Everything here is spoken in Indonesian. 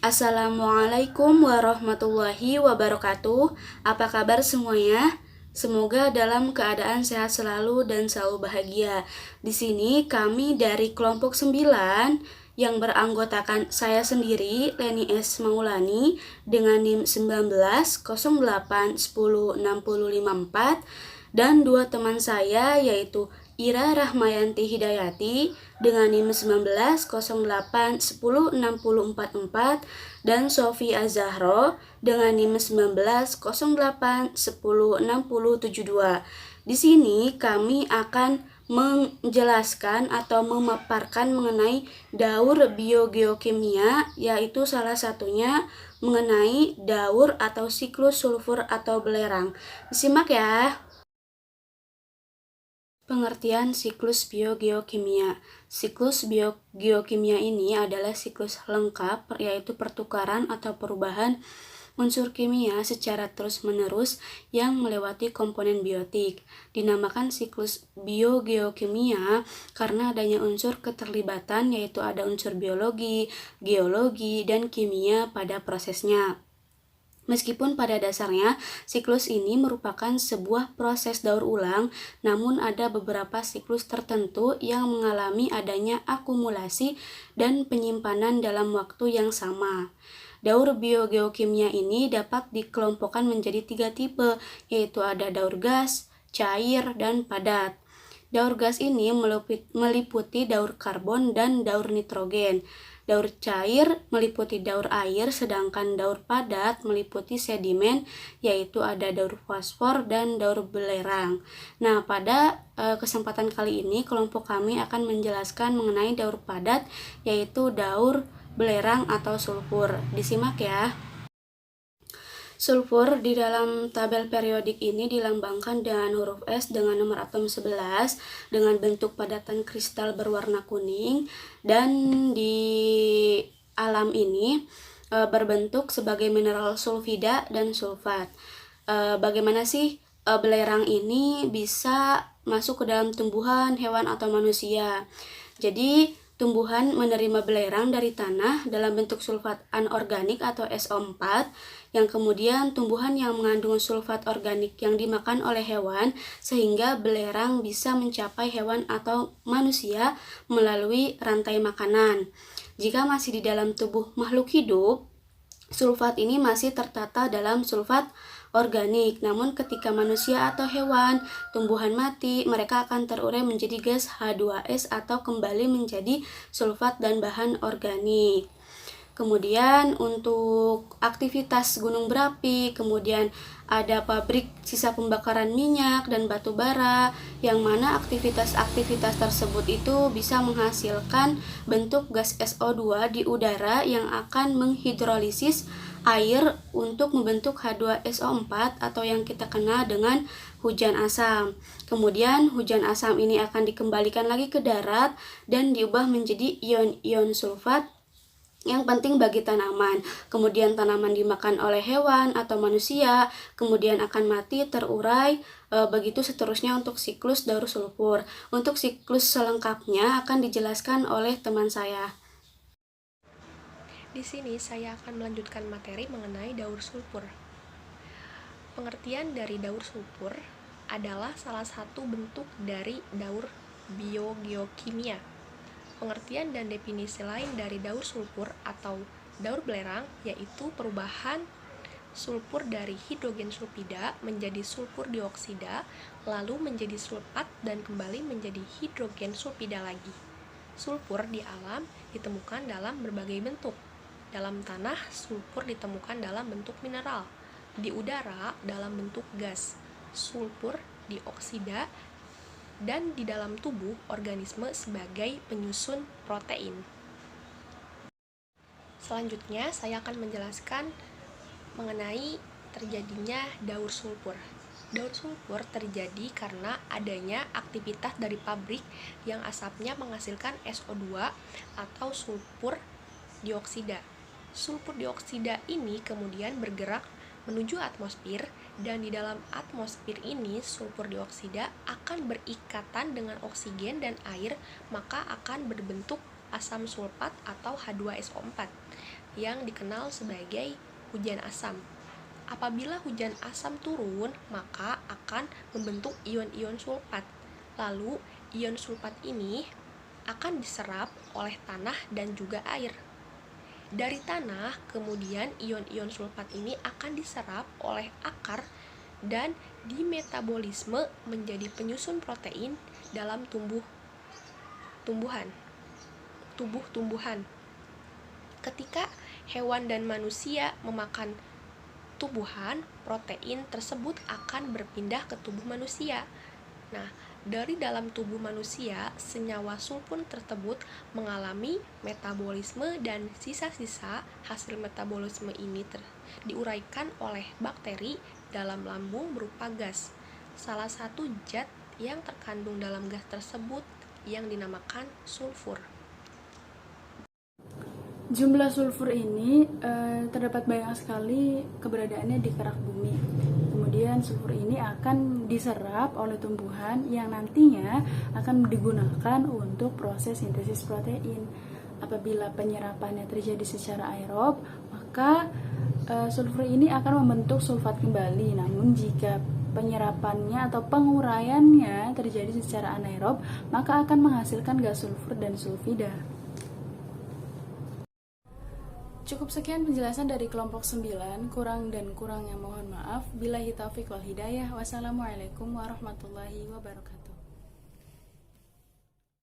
Assalamualaikum warahmatullahi wabarakatuh. Apa kabar semuanya? Semoga dalam keadaan sehat selalu dan selalu bahagia. Di sini kami dari kelompok 9 yang beranggotakan saya sendiri, Leni S. Maulani, dengan NIM 19 08 10 6054, dan dua teman saya yaitu Ira Rahmayanti Hidayati dengan NIM 19 08 10 6044 dan Sofi Azahro dengan NIM 19 08 10 6072. Di sini kami akan menjelaskan atau memaparkan mengenai daur biogeokimia, yaitu salah satunya mengenai daur atau siklus sulfur atau belerang. Disimak ya. Pengertian siklus biogeokimia. Siklus biogeokimia ini adalah siklus lengkap, yaitu pertukaran atau perubahan unsur kimia secara terus-menerus yang melewati komponen biotik. Dinamakan siklus biogeokimia karena adanya unsur keterlibatan, yaitu ada unsur biologi, geologi, dan kimia pada prosesnya. Meskipun pada dasarnya siklus ini merupakan sebuah proses daur ulang, namun ada beberapa siklus tertentu yang mengalami adanya akumulasi dan penyimpanan dalam waktu yang sama. Daur biogeokimia ini dapat dikelompokkan menjadi 3 tipe, yaitu ada daur gas, cair, dan padat. Daur gas ini meliputi daur karbon dan daur nitrogen. Daur cair meliputi daur air, sedangkan daur padat meliputi sedimen, yaitu ada daur fosfor dan daur belerang. Nah, pada kesempatan kali ini kelompok kami akan menjelaskan mengenai daur padat, yaitu daur belerang atau sulfur. Disimak ya. Sulfur di dalam tabel periodik ini dilambangkan dengan huruf S dengan nomor atom 11 dengan bentuk padatan kristal berwarna kuning, dan di alam ini berbentuk sebagai mineral sulfida dan sulfat. Bagaimana sih belerang ini bisa masuk ke dalam tumbuhan, hewan, atau manusia? Jadi tumbuhan menerima belerang dari tanah dalam bentuk sulfat anorganik atau SO4, yang kemudian tumbuhan yang mengandung sulfat organik yang dimakan oleh hewan, sehingga belerang bisa mencapai hewan atau manusia melalui rantai makanan. Jika masih di dalam tubuh makhluk hidup, sulfat ini masih tertata dalam sulfat organik. Namun ketika manusia atau hewan, tumbuhan mati, mereka akan terurai menjadi gas H2S atau kembali menjadi sulfat dan bahan organik. Kemudian untuk aktivitas gunung berapi, kemudian ada pabrik sisa pembakaran minyak dan batu bara, yang mana aktivitas-aktivitas tersebut itu bisa menghasilkan bentuk gas SO2 di udara yang akan menghidrolisis air untuk membentuk H2SO4 atau yang kita kenal dengan hujan asam. Kemudian hujan asam ini akan dikembalikan lagi ke darat dan diubah menjadi ion-ion sulfat yang penting bagi tanaman. Kemudian tanaman dimakan oleh hewan atau manusia, kemudian akan mati, terurai, begitu seterusnya untuk siklus daur sulfur. Untuk siklus selengkapnya akan dijelaskan oleh teman saya. Di sini saya akan melanjutkan materi mengenai daur sulfur. Pengertian dari daur sulfur adalah salah satu bentuk dari daur biogeokimia. Pengertian dan definisi lain dari daur sulfur atau daur belerang yaitu perubahan sulfur dari hidrogen sulfida menjadi sulfur dioksida, lalu menjadi sulfat dan kembali menjadi hidrogen sulfida lagi. Sulfur di alam ditemukan dalam berbagai bentuk. Dalam tanah, sulfur ditemukan dalam bentuk mineral. Di udara, dalam bentuk gas, sulfur dioksida, dan di dalam tubuh organisme sebagai penyusun protein. Selanjutnya, saya akan menjelaskan mengenai terjadinya daur sulfur. Daur sulfur terjadi karena adanya aktivitas dari pabrik yang asapnya menghasilkan SO2 atau sulfur dioksida. Sulfur dioksida ini kemudian bergerak menuju atmosfer, dan di dalam atmosfer ini sulfur dioksida akan berikatan dengan oksigen dan air, maka akan berbentuk asam sulfat atau H2SO4. yang dikenal sebagai hujan asam. Apabila hujan asam turun, maka akan membentuk ion-ion sulfat. Lalu, ion sulfat ini akan diserap oleh tanah dan juga air. Dari tanah, kemudian ion-ion sulfat ini akan diserap oleh akar dan dimetabolisme menjadi penyusun protein dalam tubuh tumbuhan. Ketika hewan dan manusia memakan tumbuhan, protein tersebut akan berpindah ke tubuh manusia. Nah, dari dalam tubuh manusia, senyawa sulfur tersebut mengalami metabolisme dan sisa-sisa hasil metabolisme ini diuraikan oleh bakteri dalam lambung berupa gas. Salah satu zat yang terkandung dalam gas tersebut yang dinamakan sulfur. Jumlah sulfur ini terdapat banyak sekali keberadaannya di kerak bumi. Kemudian sulfur ini akan diserap oleh tumbuhan yang nantinya akan digunakan untuk proses sintesis protein. Apabila penyerapannya terjadi secara aerob, maka sulfur ini akan membentuk sulfat kembali. Namun jika penyerapannya atau penguraiannya terjadi secara anaerob, maka akan menghasilkan gas sulfur dan sulfida. Cukup sekian penjelasan dari kelompok 9, kurangnya mohon maaf. Billahi taufiq wal hidayah. Wassalamualaikum warahmatullahi wabarakatuh.